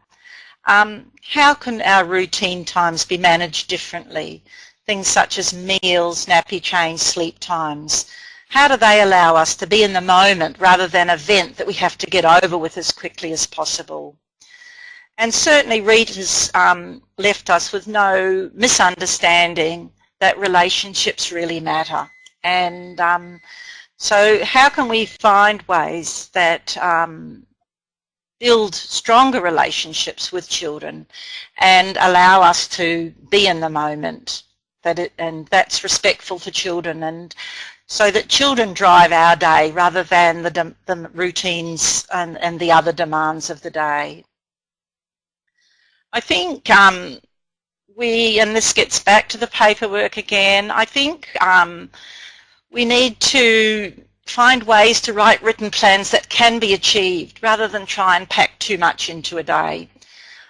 [SPEAKER 3] how can our routine times be managed differently? Things such as meals, nappy change, sleep times. How do they allow us to be in the moment rather than an event that we have to get over with as quickly as possible? And certainly Rita's left us with no misunderstanding that relationships really matter. And so how can we find ways that build stronger relationships with children and allow us to be in the moment, and that's respectful for children, and so that children drive our day rather than the routines and the other demands of the day. I think and this gets back to the paperwork again, I think we need to find ways to write written plans that can be achieved rather than try and pack too much into a day.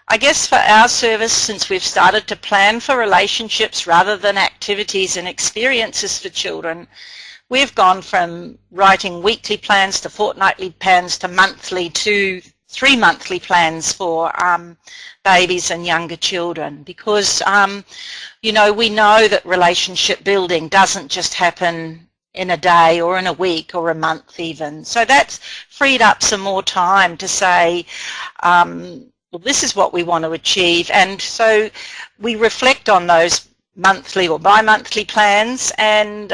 [SPEAKER 3] I guess for our service, since we've started to plan for relationships rather than activities and experiences for children, we've gone from writing weekly plans to fortnightly plans to monthly to 3-monthly plans for babies and younger children, because you know, we know that relationship building doesn't just happen in a day or in a week or a month even. So that's freed up some more time to say, well, this is what we want to achieve, and so we reflect on those monthly or bi-monthly plans and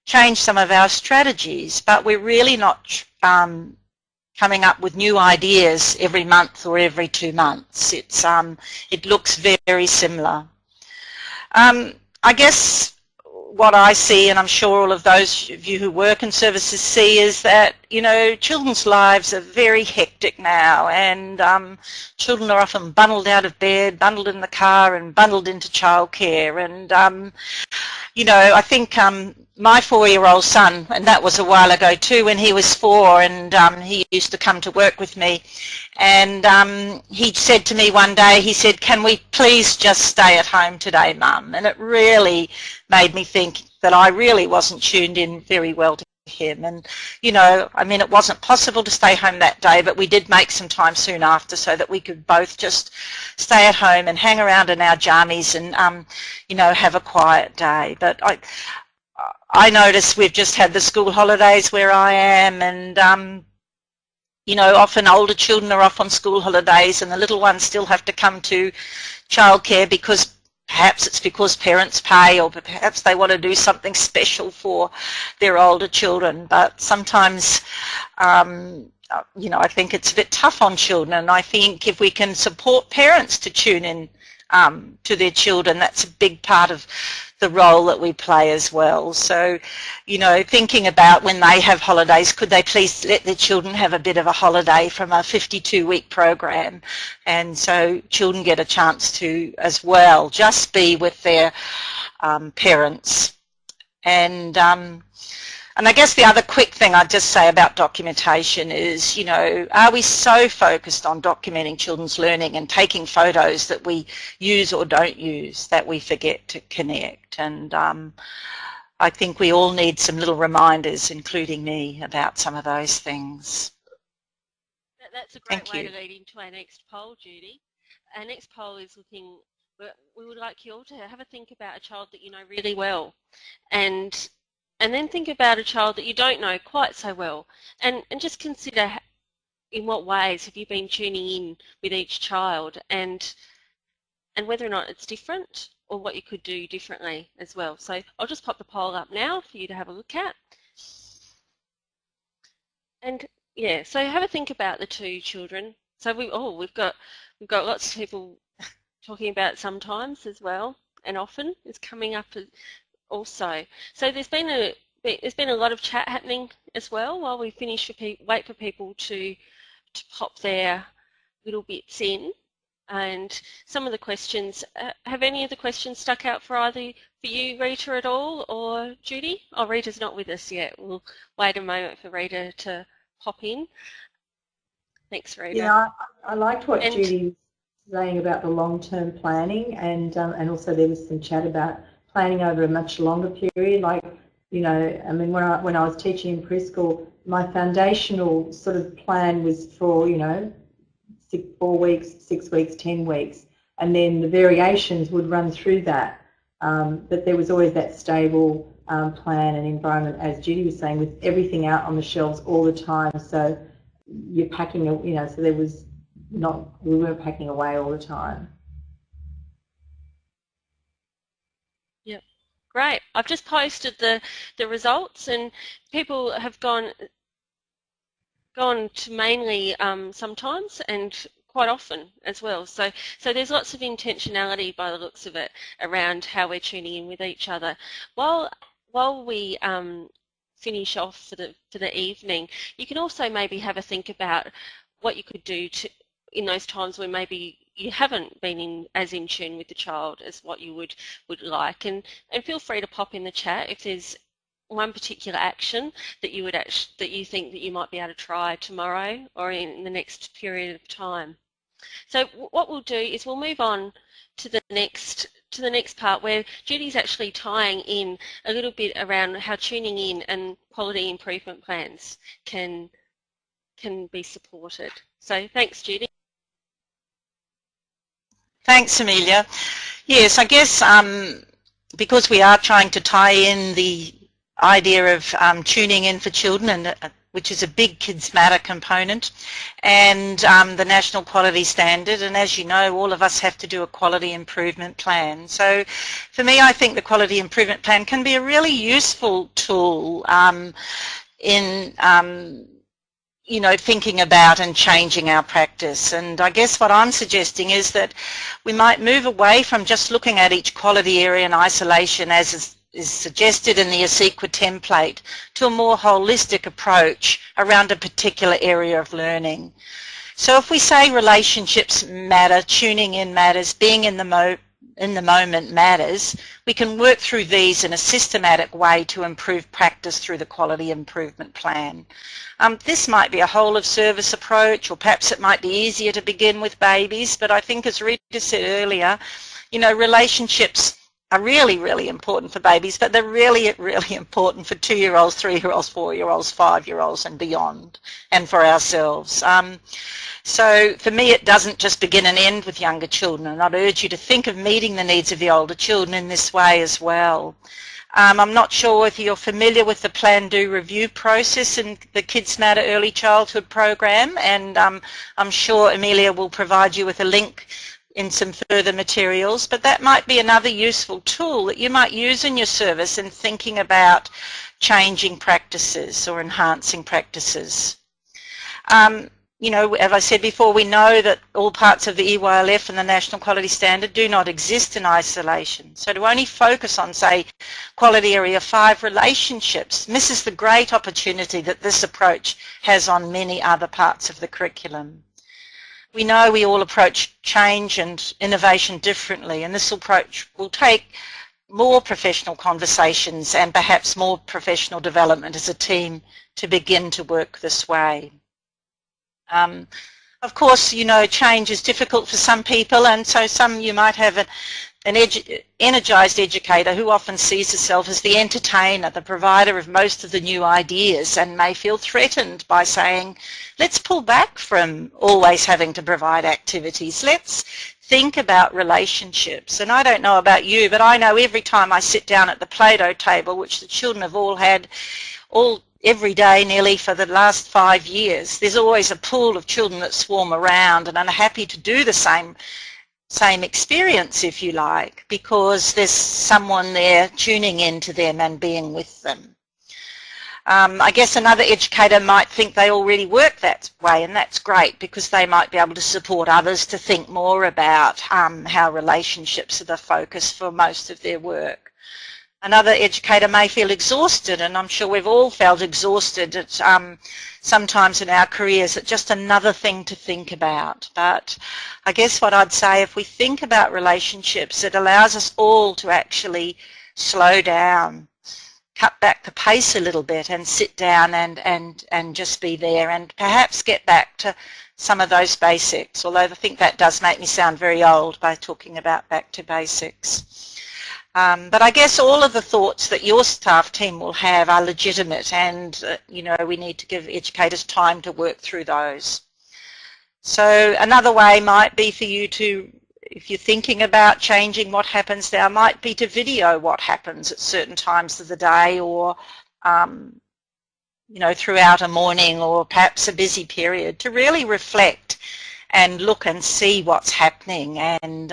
[SPEAKER 3] change some of our strategies, but we're really not coming up with new ideas every month or every 2 months. It looks very similar. I guess what I see, and I'm sure all of those of you who work in services see, is that, you know, children's lives are very hectic now, and children are often bundled out of bed, bundled in the car and bundled into childcare. And you know, I think my 4-year-old son, and that was a while ago too, when he was 4, and he used to come to work with me, and he said to me one day, he said, "Can we please just stay at home today, Mum?" And it really made me think that I really wasn't tuned in very well to him. And, you know, I mean, it wasn't possible to stay home that day, but we did make some time soon after so that we could both just stay at home and hang around in our jammies and, you know, have a quiet day. But I notice we've just had the school holidays where I am, and you know, often older children are off on school holidays and the little ones still have to come to childcare because perhaps it's because parents pay, or perhaps they want to do something special for their older children. But sometimes, you know, I think it's a bit tough on children, and I think if we can support parents to tune in to their children, that's a big part of the role that we play as well. So, you know, thinking about when they have holidays, could they please let their children have a bit of a holiday from a 52-week program, and so children get a chance to as well just be with their parents. And I guess the other quick thing I'd just say about documentation is, you know, are we so focused on documenting children's learning and taking photos that we use or don't use that we forget to connect? And I think we all need some little reminders, including me, about some of those things.
[SPEAKER 1] That's a great way to lead into our next poll, Judy. Our next poll is looking, we would like you all to have a think about a child that you know really well, and then think about a child that you don't know quite so well, and just consider in what ways have you been tuning in with each child, and whether or not it's different or what you could do differently as well. So I'll just pop the poll up now for you to have a look at. And yeah, so have a think about the two children. So we've got lots of people talking about it sometimes as well, and often it's coming up also. So there's been a lot of chat happening as well while we wait for people to pop their little bits in. And some of the questions, have any of the questions stuck out for you, Rita, at all, or Judy? Oh, Rita's not with us yet. We'll wait a moment for Rita to pop in. Thanks, Rita.
[SPEAKER 2] Yeah, I liked what Judy was saying about the long-term planning, and also there was some chat about planning over a much longer period. Like, you know, I mean, when I was teaching in preschool, my foundational sort of plan was for, you know, 4 weeks, 6 weeks, 10 weeks, and then the variations would run through that. But there was always that stable plan and environment, as Judy was saying, with everything out on the shelves all the time. So you're packing, you know, so we weren't packing away all the time.
[SPEAKER 1] Yep, great. I've just posted the results, and people have gone. go on to mainly sometimes and quite often as well. So there's lots of intentionality by the looks of it around how we're tuning in with each other. While we finish off for the evening, you can also maybe have a think about what you could do in those times when maybe you haven't been as in tune with the child as what you would like, and feel free to pop in the chat if there's one particular action that you think that you might be able to try tomorrow or in the next period of time. So what we'll do is we'll move on to the next part, where Judy's actually tying in a little bit around how tuning in and quality improvement plans can be supported. So thanks, Judy.
[SPEAKER 3] Thanks, Amelia. Yes, I guess because we are trying to tie in the idea of tuning in for children, and which is a big Kids Matter component, and the National Quality Standard, and as you know, all of us have to do a quality improvement plan. So for me, I think the quality improvement plan can be a really useful tool in you know, thinking about and changing our practice. And I guess what I'm suggesting is that we might move away from just looking at each quality area in isolation, as is suggested in the ASEQA template, to a more holistic approach around a particular area of learning. So if we say relationships matter, tuning in matters, being in the moment matters, we can work through these in a systematic way to improve practice through the quality improvement plan. This might be a whole of service approach, or perhaps it might be easier to begin with babies, but I think, as Rita said earlier, you know, relationships are really, really important for babies, but they're really, really important for 2-year-olds, 3-year-olds, 4-year-olds, 5-year-olds and beyond, and for ourselves. So for me, it doesn't just begin and end with younger children, and I'd urge you to think of meeting the needs of the older children in this way as well. I'm not sure if you're familiar with the Plan, Do, Review process in the Kids Matter Early Childhood program, and I'm sure Amelia will provide you with a link in some further materials, but that might be another useful tool that you might use in your service in thinking about changing practices or enhancing practices. You know, as I said before, we know that all parts of the EYLF and the National Quality Standard do not exist in isolation. So to only focus on, say, Quality Area 5 relationships misses the great opportunity that this approach has on many other parts of the curriculum. We know we all approach change and innovation differently, and this approach will take more professional conversations and perhaps more professional development as a team to begin to work this way. Of course, you know, change is difficult for some people, and so you might have an energised educator who often sees herself as the entertainer, the provider of most of the new ideas, and may feel threatened by saying, let's pull back from always having to provide activities. Let's think about relationships. And I don't know about you, but I know every time I sit down at the Play-Doh table, which the children have all had every day nearly for the last 5 years, there's always a pool of children that swarm around and are happy to do the same experience, if you like, because there's someone there tuning into them and being with them. I guess another educator might think they already work that way, and that's great because they might be able to support others to think more about how relationships are the focus for most of their work. Another educator may feel exhausted, and I'm sure we've all felt exhausted at, sometimes in our careers, at just another thing to think about. But I guess what I'd say, if we think about relationships, it allows us all to actually slow down, cut back the pace a little bit, and sit down and just be there, and perhaps get back to some of those basics, although I think that does make me sound very old by talking about back to basics. But I guess all of the thoughts that your staff team will have are legitimate, and you know, we need to give educators time to work through those. So another way might be for you to, if you're thinking about changing what happens now, might be to video what happens at certain times of the day, or you know, throughout a morning or perhaps a busy period, to really reflect and look and see what's happening, and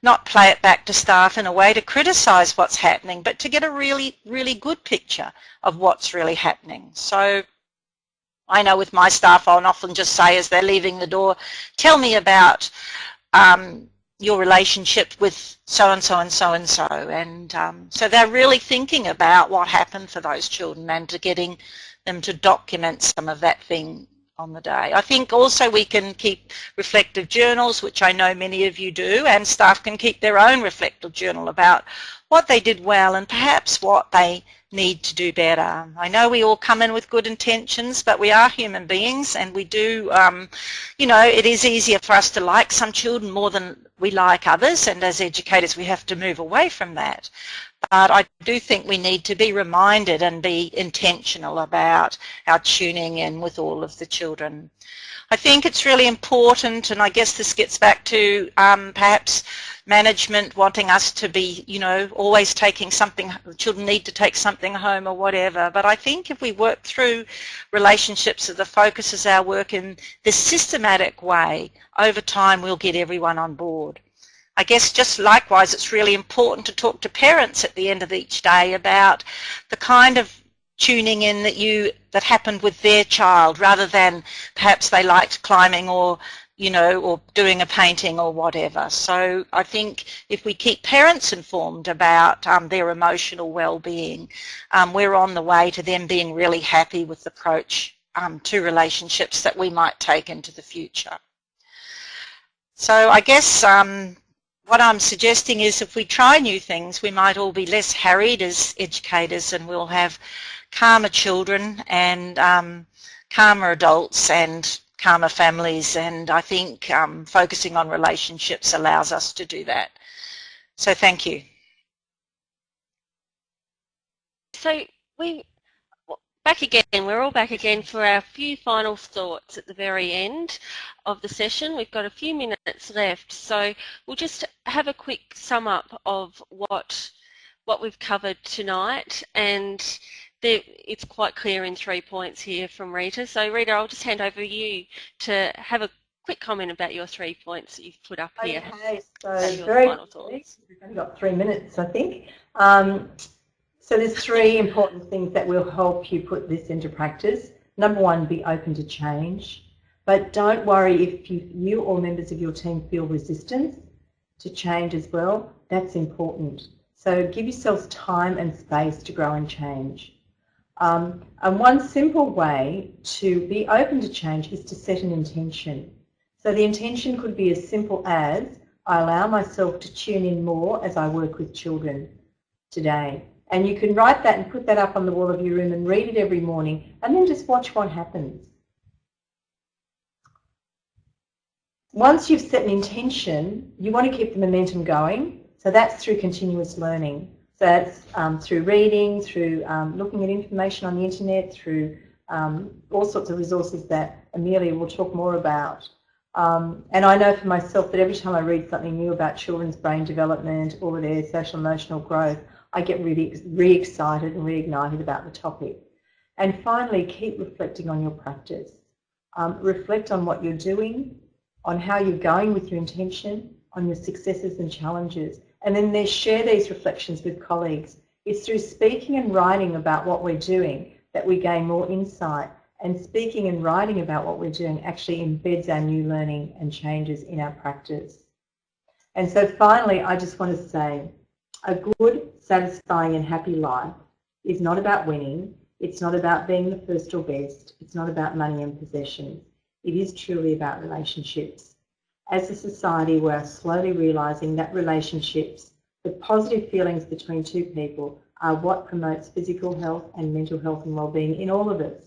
[SPEAKER 3] not play it back to staff in a way to criticise what's happening, but to get a really, really good picture of what's really happening. So I know with my staff, I'll often just say as they're leaving the door, tell me about your relationship with so-and-so and so-and-so. And so they're really thinking about what happened for those children and to getting them to document some of that thing on the day. I think also we can keep reflective journals, which I know many of you do, and staff can keep their own reflective journal about what they did well and perhaps what they need to do better. I know we all come in with good intentions, but we are human beings, and we do, you know, it is easier for us to like some children more than we like others, and as educators we have to move away from that. But I do think we need to be reminded and be intentional about our tuning in with all of the children. I think it's really important, and I guess this gets back to perhaps management wanting us to be, you know, always taking something, children need to take something home or whatever. But I think if we work through relationships that the focus is our work in this systematic way, over time we'll get everyone on board. I guess just likewise it's really important to talk to parents at the end of each day about the kind of tuning in that happened with their child, rather than perhaps they liked climbing or, you know, or doing a painting or whatever. So I think if we keep parents informed about their emotional well-being, we're on the way to them being really happy with the approach to relationships that we might take into the future. So I guess what I'm suggesting is if we try new things, we might all be less harried as educators, and we'll have calmer children and calmer adults and calmer families, and I think focusing on relationships allows us to do that. So thank you.
[SPEAKER 1] So we're all back again for our few final thoughts at the very end of the session. We've got a few minutes left, so we'll just have a quick sum up of what we've covered tonight, and it's quite clear in 3 points here from Rita. So Rita, I'll just hand over to you to have a quick comment about your 3 points that you've put up here.
[SPEAKER 2] Okay, so very quickly, we've only got 3 minutes, I think. So there's 3 important things that will help you put this into practice. Number 1, be open to change. But don't worry if you or members of your team feel resistance to change as well. That's important. So give yourselves time and space to grow and change. And one simple way to be open to change is to set an intention. So the intention could be as simple as, I allow myself to tune in more as I work with children today. And you can write that and put that up on the wall of your room and read it every morning, and then just watch what happens. Once you've set an intention, you want to keep the momentum going. So that's through continuous learning. So that's through reading, through looking at information on the internet, through all sorts of resources that Amelia will talk more about. And I know for myself that every time I read something new about children's brain development or their social emotional growth, I get really re-excited and reignited about the topic. And finally, keep reflecting on your practice. Reflect on what you're doing, on how you're going with your intention, on your successes and challenges, and then share these reflections with colleagues. It's through speaking and writing about what we're doing that we gain more insight, and speaking and writing about what we're doing actually embeds our new learning and changes in our practice. And so finally, I just want to say, a good, satisfying and happy life is not about winning, it's not about being the first or best, it's not about money and possessions. It is truly about relationships. As a society, we are slowly realising that relationships, the positive feelings between two people, are what promotes physical health and mental health and well-being in all of us.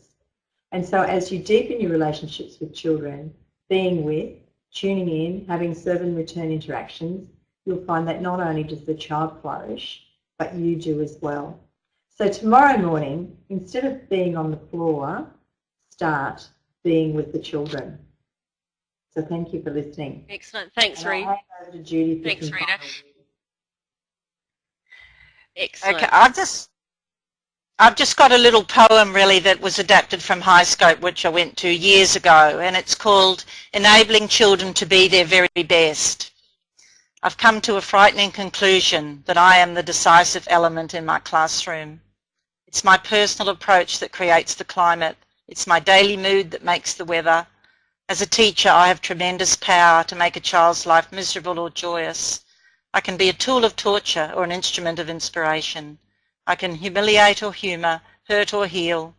[SPEAKER 2] And so as you deepen your relationships with children, being with, tuning in, having serve and return interactions, you'll find that not only does the child flourish, but you do as well. So tomorrow morning, instead of being on the floor, start being with the children. So thank you for listening.
[SPEAKER 1] Excellent. Thanks, Rita.
[SPEAKER 2] I'll hand over to Judy for
[SPEAKER 1] Thanks,
[SPEAKER 2] some
[SPEAKER 1] Rita.
[SPEAKER 2] final.
[SPEAKER 1] Excellent.
[SPEAKER 3] Okay, I've just got a little poem really that was adapted from HighScope, which I went to years ago, and it's called Enabling Children to Be Their Very Best. I've come to a frightening conclusion that I am the decisive element in my classroom. It's my personal approach that creates the climate It's my daily mood that makes the weather. As a teacher, I have tremendous power to make a child's life miserable or joyous. I can be a tool of torture or an instrument of inspiration. I can humiliate or humour, hurt or heal.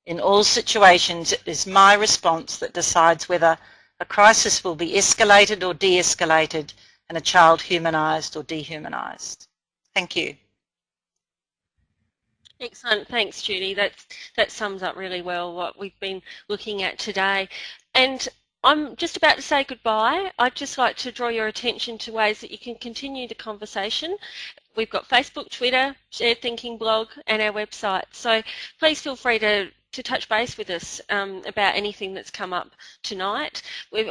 [SPEAKER 3] In all situations, it is my response that decides whether a crisis will be escalated or de-escalated and a child humanised or dehumanised. Thank you.
[SPEAKER 1] Excellent. Thanks, Judy. That sums up really well what we've been looking at today. And I'm just about to say goodbye. I'd just like to draw your attention to ways that you can continue the conversation. We've got Facebook, Twitter, Shared Thinking blog, and our website. So please feel free to touch base with us about anything that's come up tonight.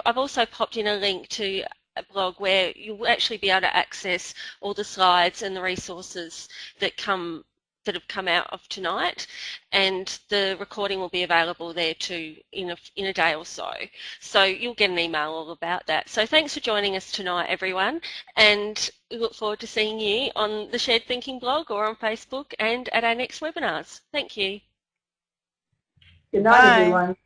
[SPEAKER 1] I've also popped in a link to a blog where you'll actually be able to access all the slides and the resources that have come out of tonight, and the recording will be available there too in a day or so. So you'll get an email all about that. So thanks for joining us tonight, everyone, and we look forward to seeing you on the Shared Thinking blog or on Facebook and at our next webinars. Thank you.
[SPEAKER 2] Good night,
[SPEAKER 3] Bye.
[SPEAKER 2] everyone.